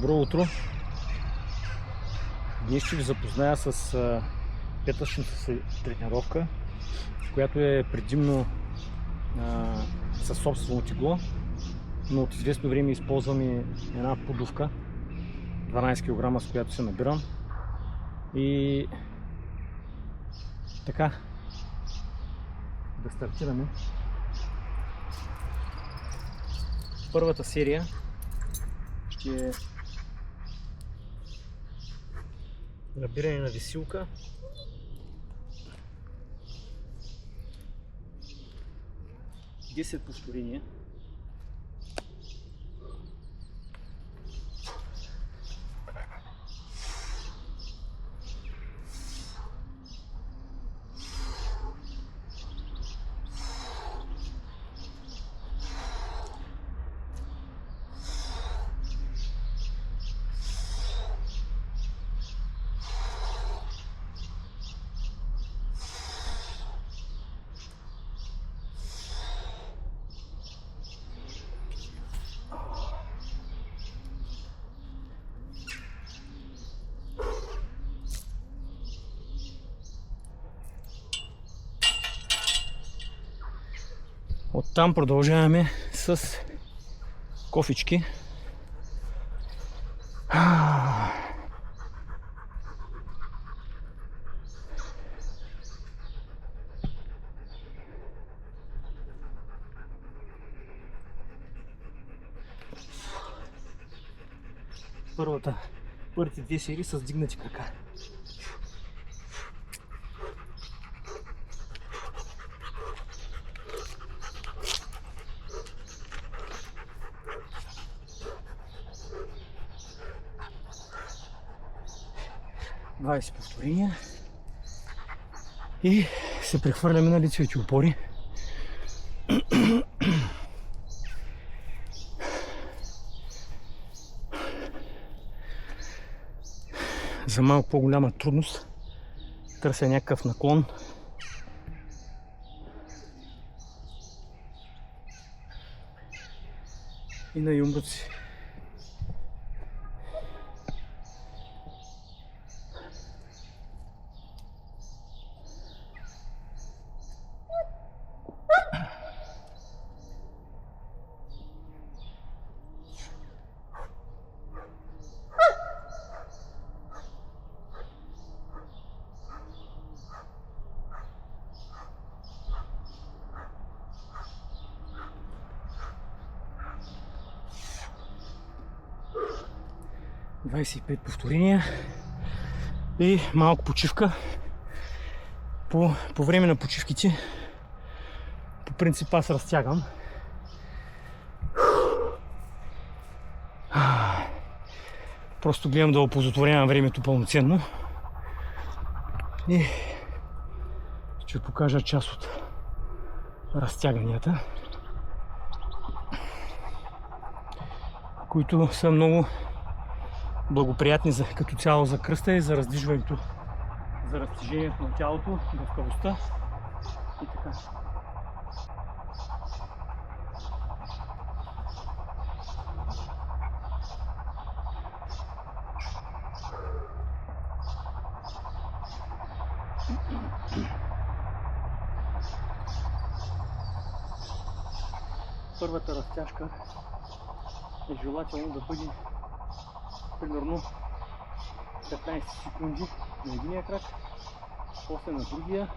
Добро утро! Днес ще ви запозная с петъчната си тренировка, която е предимно със собствено тегло, но от известно време използвам и една подувка 12 кг, с която се набирам. И така, да стартираме. Първата серия ще е набиране на висилка. Десет повторения. Оттам продължаваме с кофички. Първите две серии с дигнати крака. Двадесет повторения и се прехвърляме на лицевите опори. За малко по-голяма трудност търся някакъв наклон. И на юмруци. Двадесет и пет повторения и малко почивка. По време на почивките по принцип аз разтягам. Просто гледам да оползотворявам времето пълноценно и ще ви покажа част от разтяганията, които са много благоприятни като цяло за кръста и за раздвижването, за разтежението на тялото, гъвкавостта и така. Първата разтяжка е желателно да бъде примерно 15 секунди на единия крак, после на другия,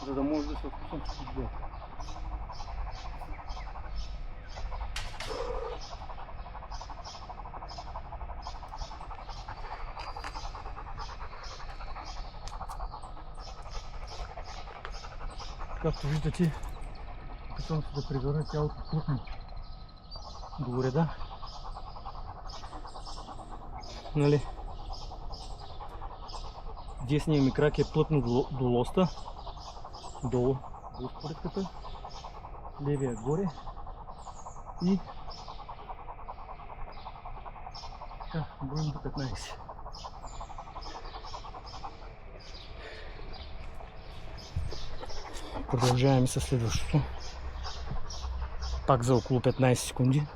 за да може да се отпуснат всички две. Както виждате, опитвам се да превърна тялото плътно до реда. Нали? Десният ми крак е плътно до лоста, долу до споретката, левия горе и така, броим до 15. Продължаваме с следващото. Пак за около 15 секунди.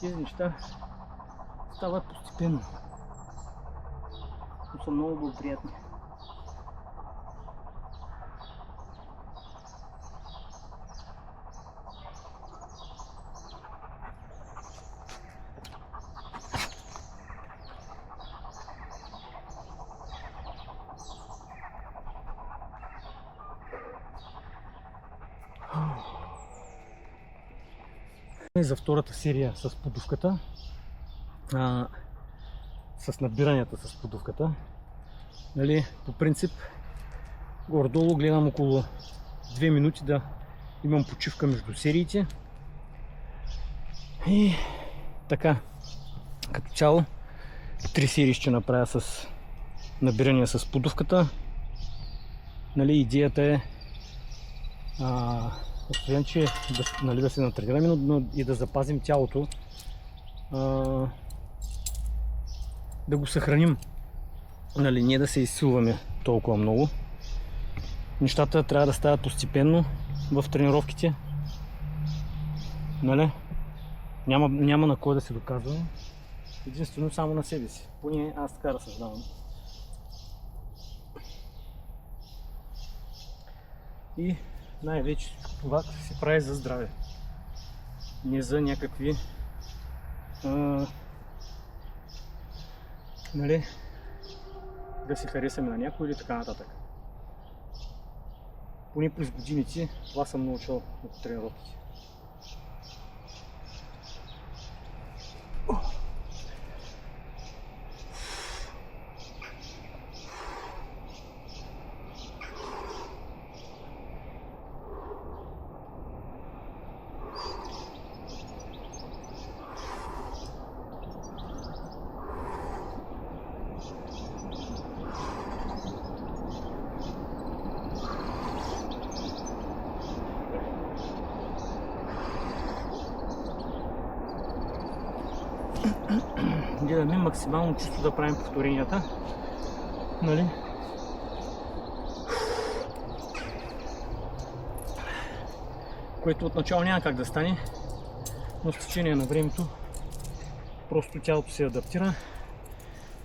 тези неща стават постепенно, но са много благоприятни. За втората серия с подувката, с набиранията с подувката, нали, по принцип горе-долу гледам около 2 минути да имам почивка между сериите и така, като цяло 3 серии ще направя с набирания с подувката. Нали, идеята е освен, че да се натренираме, но и да запазим тялото, да го съхраним, нали, не да се изсилваме толкова много. Нещата трябва да стават постепенно в тренировките, нали? Няма на кой да се доказваме, единствено само на себе си, поне аз така разсъждавам. И най-вече това се прави за здраве, не за някакви нали, да се харесаме на някой или така нататък. Поне през годините това съм научил от тренировките. Гледаме максимално чисто да правим повторенията, нали? Което отначало няма как да стане, но с течение на времето просто тялото се адаптира,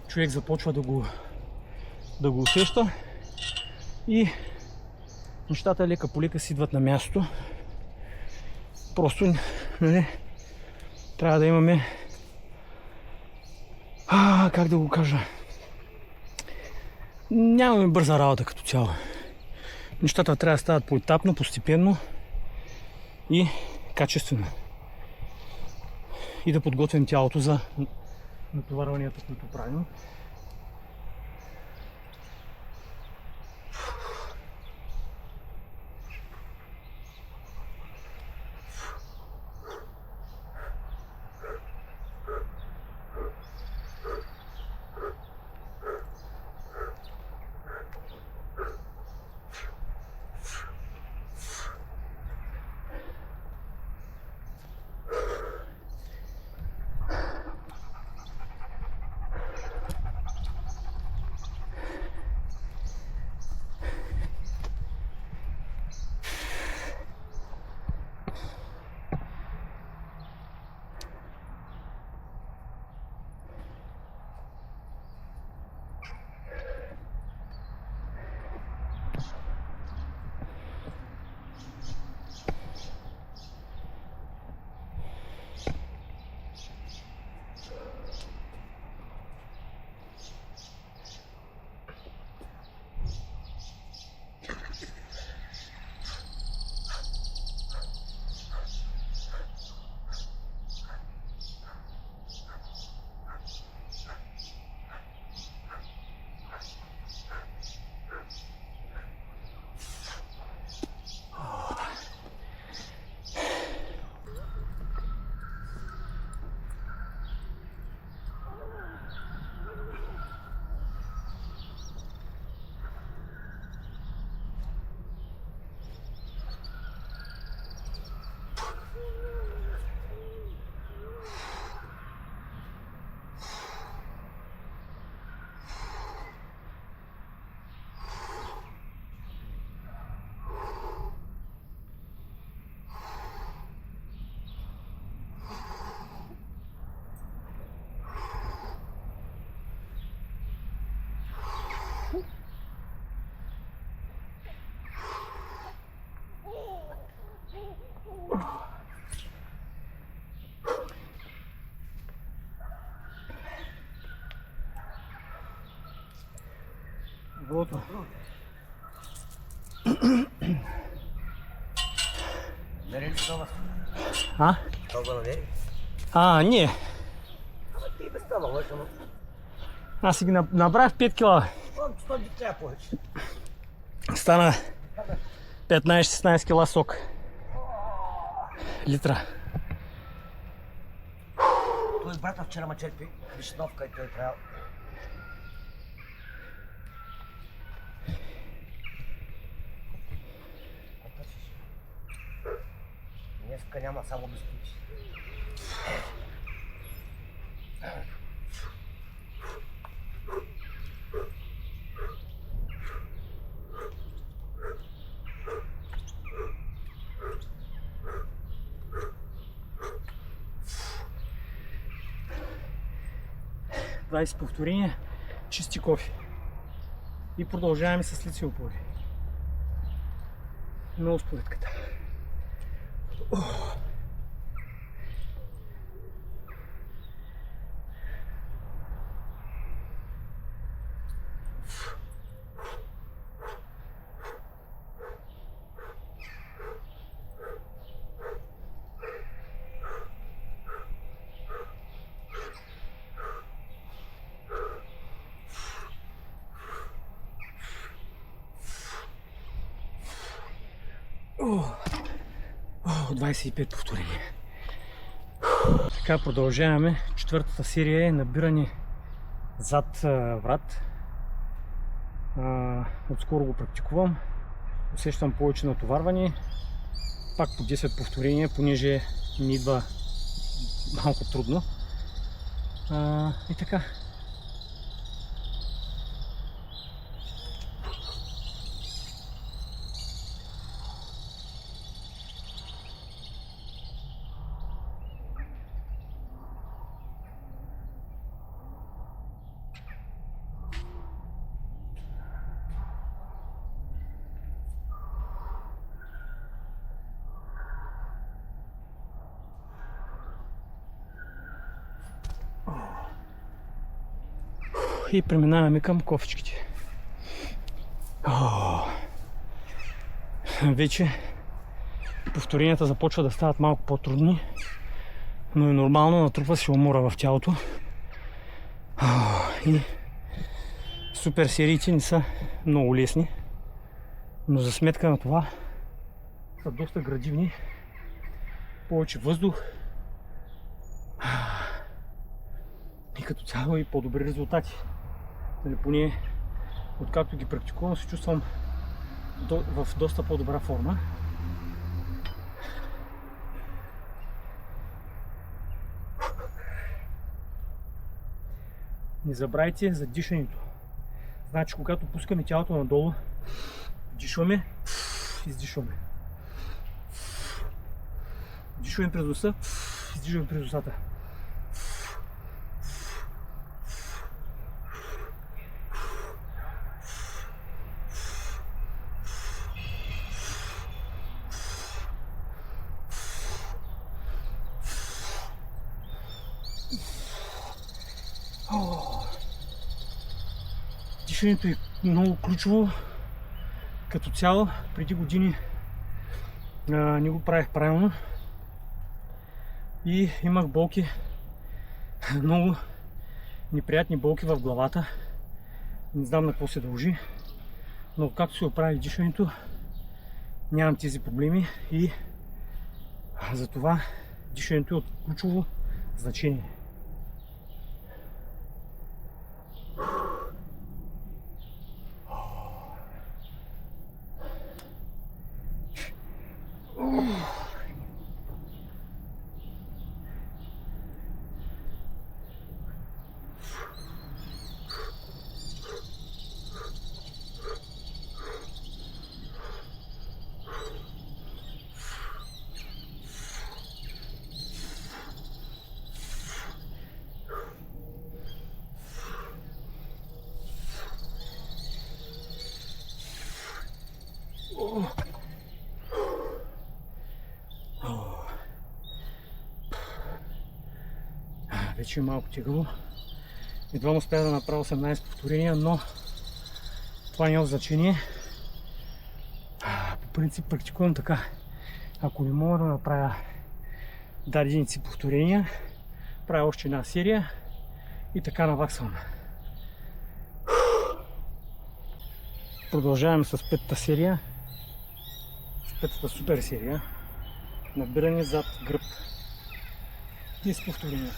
човек започва да го усеща и нещата лека по лека си идват на място. Просто, нали, трябва да имаме, как да го кажа, нямаме бърза работа като цяло. Нещата трябва да стават поетапно, постепенно и качествено. И да подготвим тялото за натоварванията, които правим. Вот. Nereye çıkamaz? А? Kalbana nereye? Не. Ти без това лъжа, но... Аз си ги набрах 5 кила. Това би трябва повече. Стана 15-16 кила сок. Литра. Той брата вчера ма черпи Кришновка и той трябва... Днеска няма само да спиш. Двадесет повторения, чисти кофе. И продължаваме с лицеви опори. Много споредката. О, 25 повторения. Така продължаваме. Четвъртата серия е набиране зад врат. Отскоро го практикувам. Усещам повече натоварване. Пак по 10 повторения, понеже ми идва малко трудно. И така. И преминаваме към кофичките. Вече повторенията започват да стават малко по-трудни, но е нормално, натрупва се умора в тялото. И супер сериите не са много лесни, но за сметка на това са доста градивни. Повече въздух и като цяло и по-добри резултати. Поне откакто ги практикувам, се чувствам в доста по-добра форма. Не забравяйте за дишането. Значи, когато пускаме тялото надолу, дишваме, издишваме. Дишваме през носа, издишваме през устата. Дишането е много ключово. Като цяло, преди години не го правих правилно и имах болки, много неприятни болки в главата. Не знам на какво се дължи, но както се оправи дишането, нямам тези проблеми и затова дишането е от ключово значение. Вече е малко тегаво. Едва успях да направя 18 повторения, но това няма значение. По принцип практикувам така. Ако не мога да направя дадените си повторения, правя още една серия и така наваксвам. Продължаваме с петата серия. С петата супер серия. Набиране зад гръб. 10 повторения.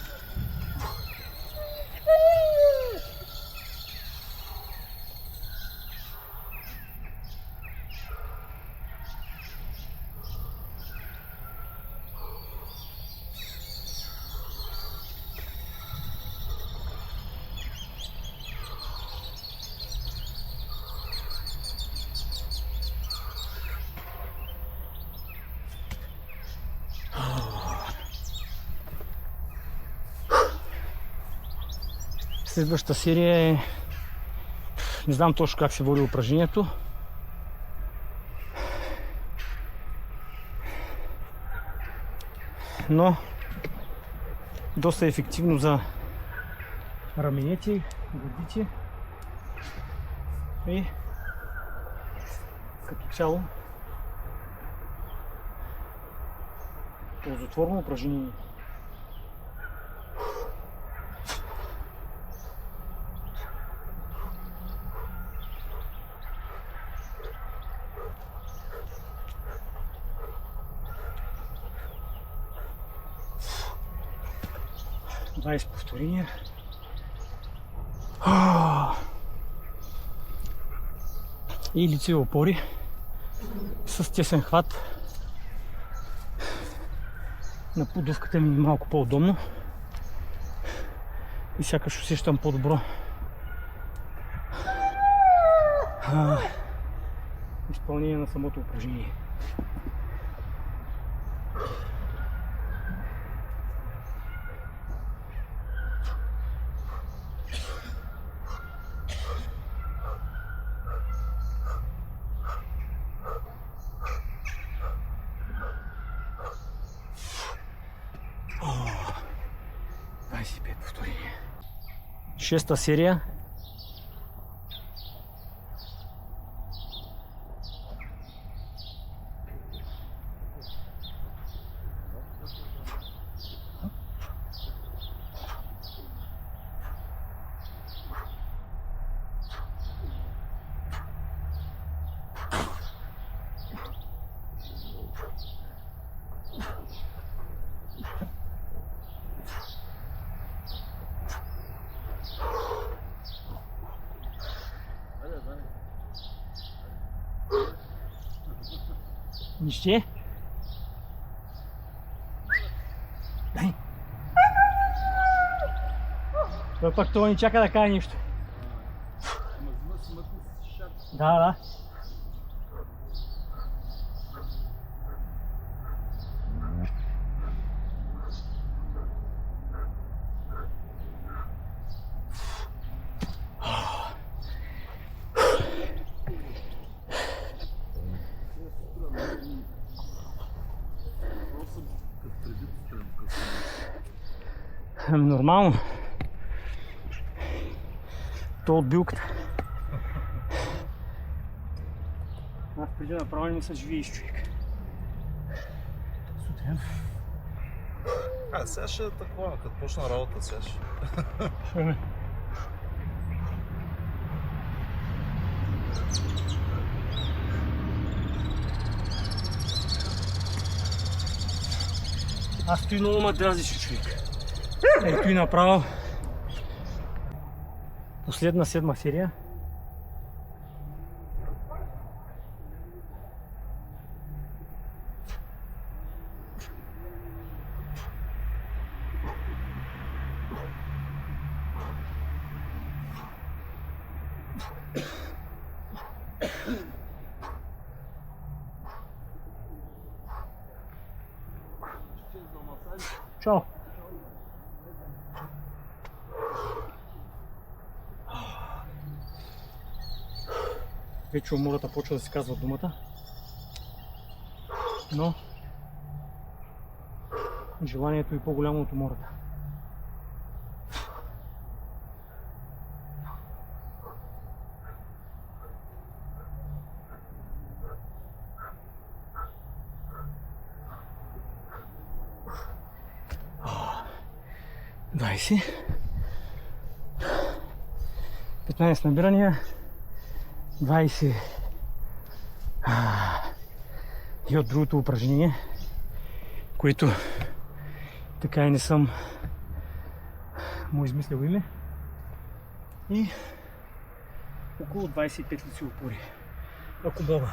Следващата серия е... Не знам точно как се води упражнението. Но доста ефективно за раменете, гърдите и като цяло ползотворно упражнение. Повторения. И лицеви опори с тесен хват. На подувката ми е малко по-удобно и сякаш усещам по-добро изпълнение на самото упражнение. Шеста серия. Нище? Дай! Той пък това ни чака да каже нищо. Да. Нормално. То от билката. Аз преди направо не се живееш, човек. Сутрин. Сега ще е такова, като почна работа сега ще. Аз той много ме дразиш, човек. Ето и направо последна седма серия. Чао! Вече умората почва да си казва думата. но желанието е по-голямо от умората. Двайси. 15 набирания. 20. И от другото упражнение, което така и не съм му измислил име. И около 25 лици опори, ако мога.